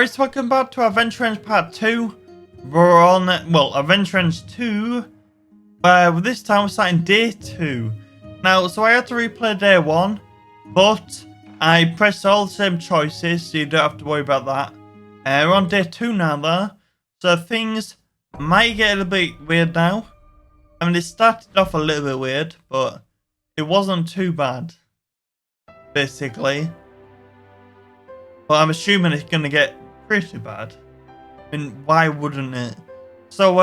Guys, welcome back to AdventureFriends Part 2. We're on, well, AdventureFriends 2. This time we're starting Day 2. Now, so I had to replay Day 1, but I pressed all the same choices, so you don't have to worry about that. We're on Day 2 now, though, so things might get a little bit weird now. I mean, it started off a little bit weird, but it wasn't too bad, basically. But I'm assuming it's going to get pretty bad. I mean, why wouldn't it? So,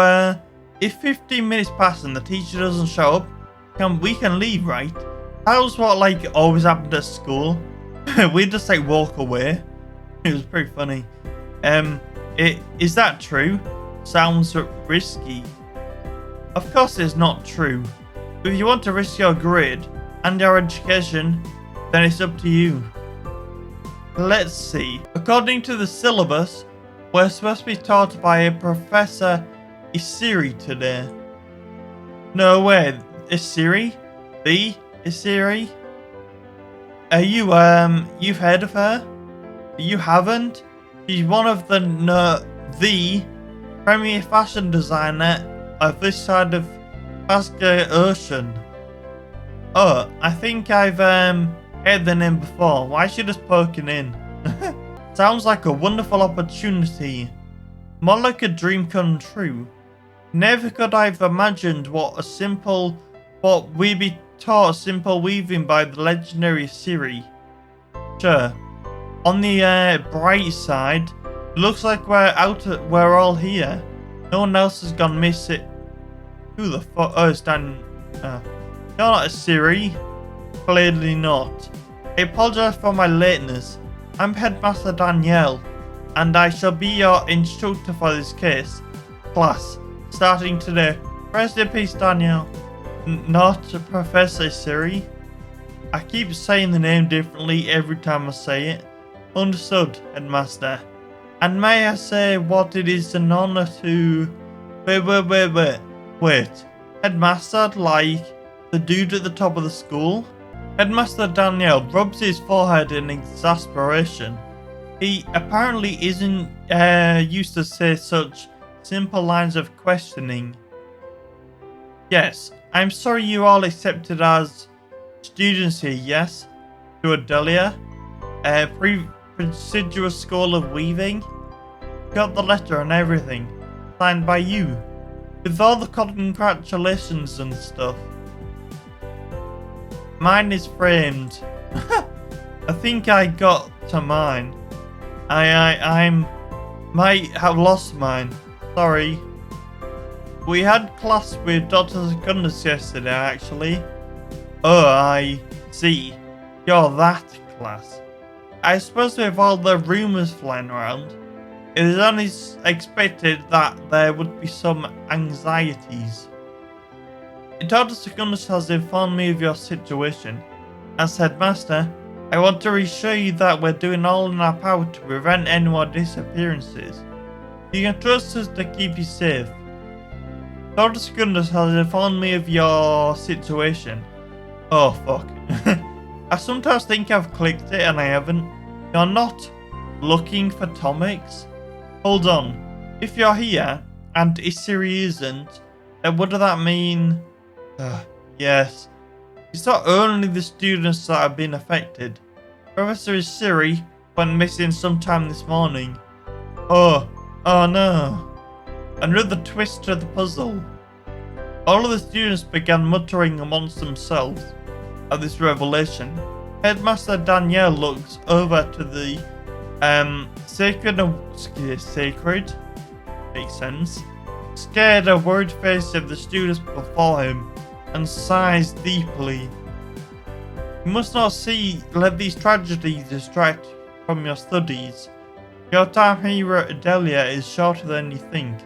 if 15 minutes pass and the teacher doesn't show up, we can leave, right? That was what, like, always happened at school. We just, like, walk away. It was pretty funny. Is that true? Sounds risky. Of course it's not true. If you want to risk your grade and your education, then it's up to you. Let's see. According to the syllabus, we're supposed to be taught by a Professor Isiri today. No way. Isiri? The Isiri? You've heard of her? You haven't? She's one of the premier fashion designer of this side of Pasca Ocean. Oh, I think I've heard the name before. Why is she just poking in? Sounds like a wonderful opportunity. More like a dream come true. Never could I have imagined what we'd be taught simple weaving by the legendary Siri. Sure. On the bright side, it looks like we're all here. No one else has gone missing. Who the fuck? Oh, it's Dan. You're not a Siri. Clearly not. I apologize for my lateness. I'm Headmaster Danielle, and I shall be your instructor for this class, starting today. Rest in peace, Danielle. Not Professor Siri. I keep saying the name differently every time I say it. Understood, Headmaster. And may I say what it is an honor to... Wait. Headmaster, like the dude at the top of the school? Headmaster Danielle rubs his forehead in exasperation. He apparently isn't used to say such simple lines of questioning. Yes, I'm sorry you all accepted as students here, yes? To Adelia, a prestigious school of weaving. Got the letter and everything, signed by you, with all the congratulations and stuff. Mine is framed. I think I got to mine. I might have lost mine. Sorry. We had class with Dr. Secundus yesterday, actually. Oh, I see. You're that class. I suppose with all the rumours flying around, it is only expected that there would be some anxieties. Dr. Secundus has informed me of your situation. As Headmaster, I want to reassure you that we're doing all in our power to prevent any more disappearances. You can trust us to keep you safe. Dr. Secundus has informed me of your situation. Oh fuck. I sometimes think I've clicked it and I haven't. You're not looking for Tomix? Hold on. If you're here and Isiri isn't, then what does that mean? Yes. It's not only the students that have been affected. Professor Isiri went missing sometime this morning. Oh no. Another twist to the puzzle. All of the students began muttering amongst themselves at this revelation. Headmaster Danielle looks over to the sacred makes sense. Scared and worried face of the students before him, and sighs deeply. You must not let these tragedies distract from your studies. Your time here at Adelia is shorter than you think,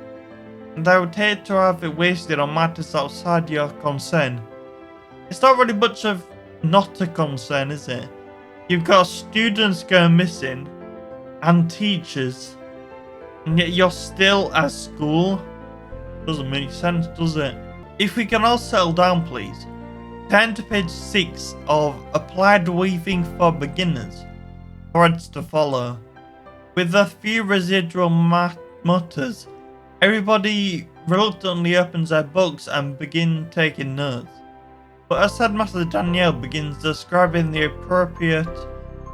and I would hate to have it wasted on matters outside your concern. It's not really much of not a concern, is it? You've got students going missing, and teachers, and yet you're still at school? Doesn't make sense, does it? If we can all settle down, please. Turn to page 6 of Applied Weaving for Beginners. Threads to follow. With a few residual mutters, everybody reluctantly opens their books and begin taking notes. But as Headmaster Danielle begins describing the appropriate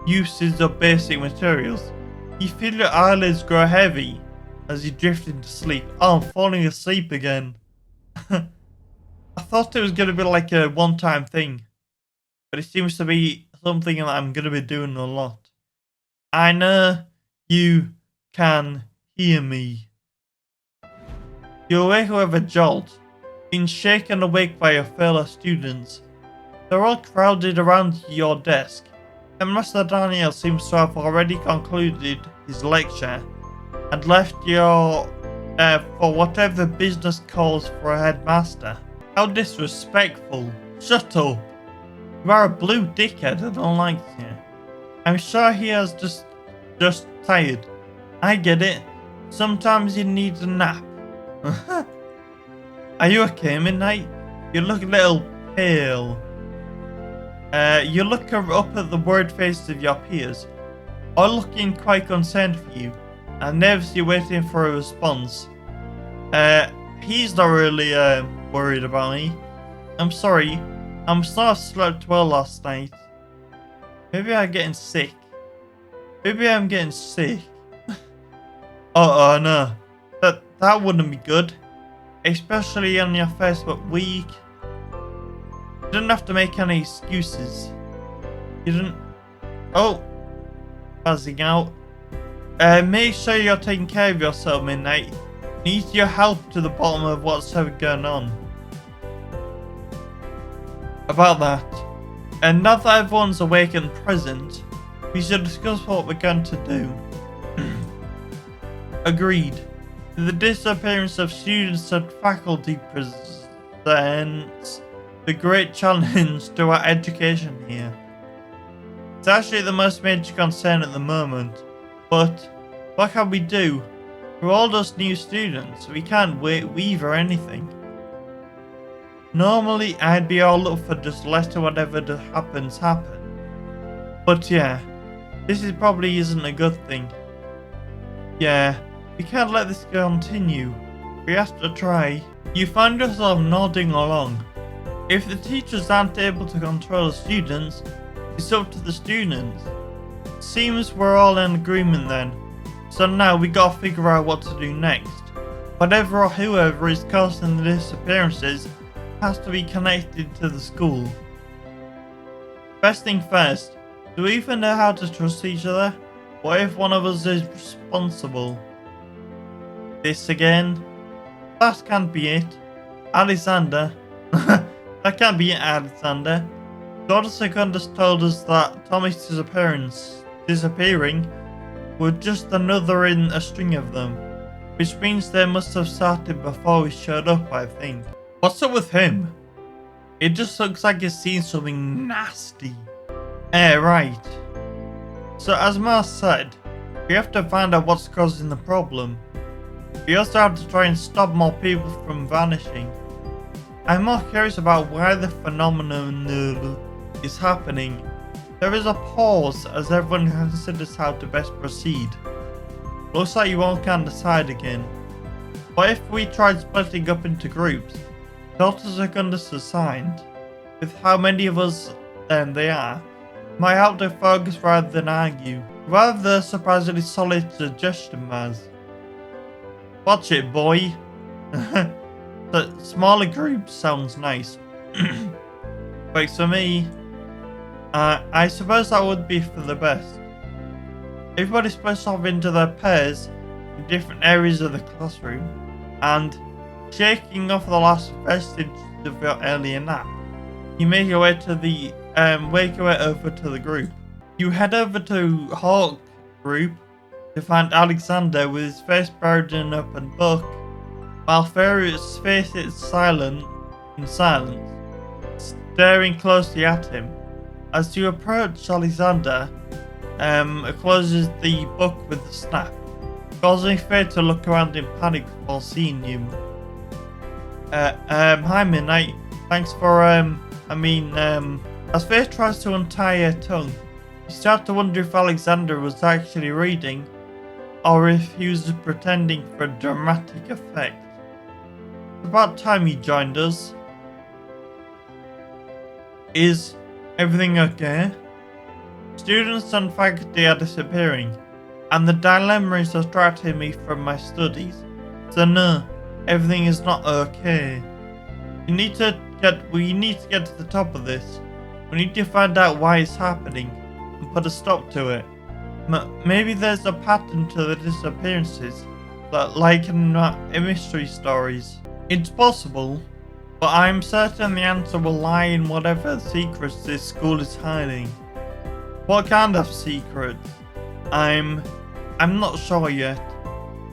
uses of basic materials, you feel your eyelids grow heavy as you drift into sleep. Oh, I'm falling asleep again. I thought it was going to be like a one-time thing, but it seems to be something that I'm going to be doing a lot. I know you can hear me. You awake with a jolt, being shaken awake by your fellow students. They're all crowded around your desk, and Master Daniel seems to have already concluded his lecture and left your for whatever business calls for a headmaster. How disrespectful. Shut up. You are a blue dickhead and don't like you. I'm sure he has just tired. I get it. Sometimes you need a nap. Are you okay, Midnight? You look a little pale. You look up at the worried faces of your peers, all looking quite concerned for you, and nervously waiting for a response. He's not really worried about me. I'm sorry. I'm sorry I slept well last night. Maybe I'm getting sick. Oh no. That wouldn't be good. Especially on your first week. You didn't have to make any excuses. You didn't... Oh. Buzzing out. Make sure you're taking care of yourself, Midnight. Need your help to the bottom of what's going on. About that. And now that everyone's awake and present, we should discuss what we're going to do. Agreed. The disappearance of students and faculty presents the great challenge to our education here. It's actually the most major concern at the moment, but what can we do? We're all just new students, we can't weave or anything. Normally I'd be all up for just letting whatever happens happen. But yeah, this probably isn't a good thing. Yeah, we can't let this continue. We have to try. You find yourself nodding along. If the teachers aren't able to control the students, it's up to the students. Seems we're all in agreement then. So now we gotta figure out what to do next. Whatever or whoever is causing the disappearances has to be connected to the school. First thing first, do we even know how to trust each other? What if one of us is responsible? This again? That can't be it. Alexander. That can't be it, Alexander. Dr. Secundus told us that Tommy's disappearing was just another in a string of them. Which means they must have started before we showed up, I think. What's up with him? It just looks like he's seen something nasty. Right. So as Mars said, we have to find out what's causing the problem. We also have to try and stop more people from vanishing. I'm more curious about why the phenomenon is happening. There is a pause as everyone considers how to best proceed. Looks like you all can't decide again. What if we tried splitting up into groups? Dr. Secundus assigned, with how many of us they are, might help to focus rather than argue. Rather surprisingly solid suggestion, Maz. Watch it, boy. The smaller groups sounds nice. But for me, I suppose that would be for the best. Everybody splits off into their pairs in different areas of the classroom, and shaking off the last vestiges of your earlier nap, you make your way to the wake your way over to the group. You head over to Hawk group to find Alexander with his face buried in an open book, while Fairy's face is silent in silence, staring closely at him. As you approach Alexander, closes the book with a snap, causing Faye to look around in panic before seeing you. Hi Midnight, thanks for, as Faye tries to untie her tongue, you start to wonder if Alexander was actually reading, or if he was just pretending for dramatic effect. It's about time he joined us. Is everything okay? Students and faculty are disappearing, and the dilemma is distracting me from my studies. So no, everything is not okay. We need to get to the top of this. We need to find out why it's happening and put a stop to it. Maybe there's a pattern to the disappearances, like in mystery stories. It's possible, but I'm certain the answer will lie in whatever secrets this school is hiding. What kind of secrets? I'm not sure yet.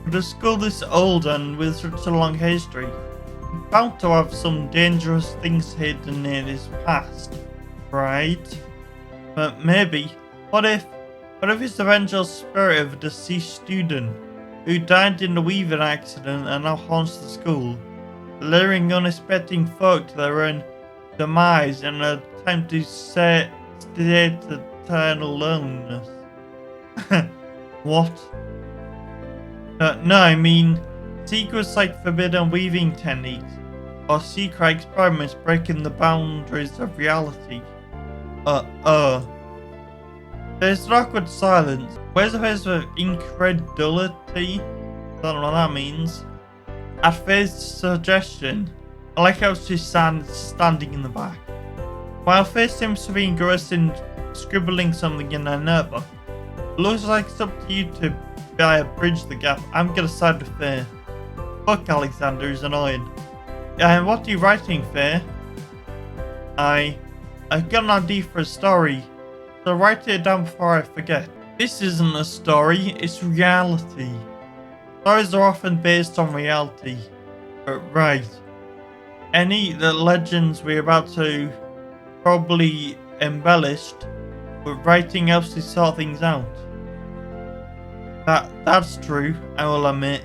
But a school this old and with such a long history, it's bound to have some dangerous things hidden in its past, right? But maybe, what if it's the vengeful spirit of a deceased student who died in the weaving accident and now haunts the school, luring unexpected folk to their own demise in an attempt to sate eternal loneliness? What? No, I mean secrets like forbidden weaving techniques or secret experiments breaking the boundaries of reality. There's an awkward silence. Where's the face of incredulity? Don't know what that means. At Faye's suggestion, I like how she standing in the back. While Faye seems to be engrossed in scribbling something in her notebook, it looks like it's up to you to bridge the gap. I'm gonna side with Faye. Fuck Alexander is annoying. What are you writing, Faye? I've got an idea for a story, so write it down before I forget. This isn't a story, it's reality. Stories are often based on reality. Right. The legends we're about to probably embellished, but writing helps to sort things out. That's true, I will admit.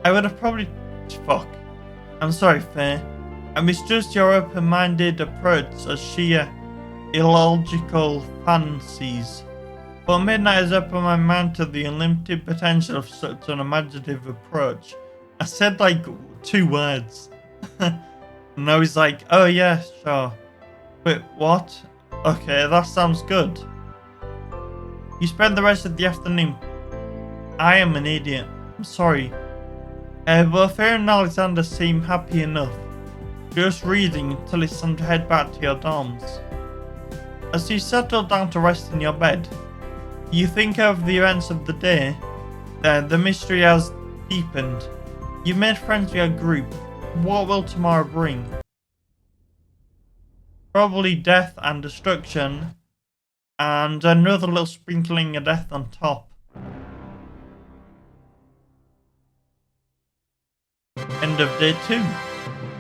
I would have probably... Fuck. I'm sorry, Faye. I misjudged your open-minded approach as sheer illogical fancies. But midnight has opened my mind to the unlimited potential of such an imaginative approach. I said like 2 words. And now he's like, oh yeah, sure. Wait, what? Okay, that sounds good. You spend the rest of the afternoon. I am an idiot. I'm sorry. But Faye and Alexander seem happy enough. Just reading until it's time to head back to your dorms. As you settle down to rest in your bed, you think of the events of the day. The mystery has deepened. You've made friends with your group. What will tomorrow bring? Probably death and destruction, and another little sprinkling of death on top. End of day 2.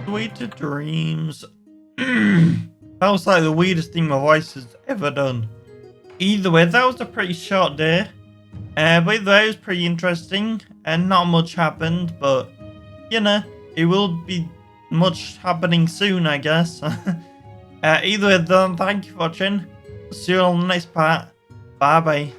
Sweet dreams. That was like the weirdest thing my voice has ever done. Either way, that was a pretty short day. But either way, it was pretty interesting. And not much happened, but you know, it will be much happening soon, I guess. Either way, then, thank you for watching. See you on the next part. Bye bye.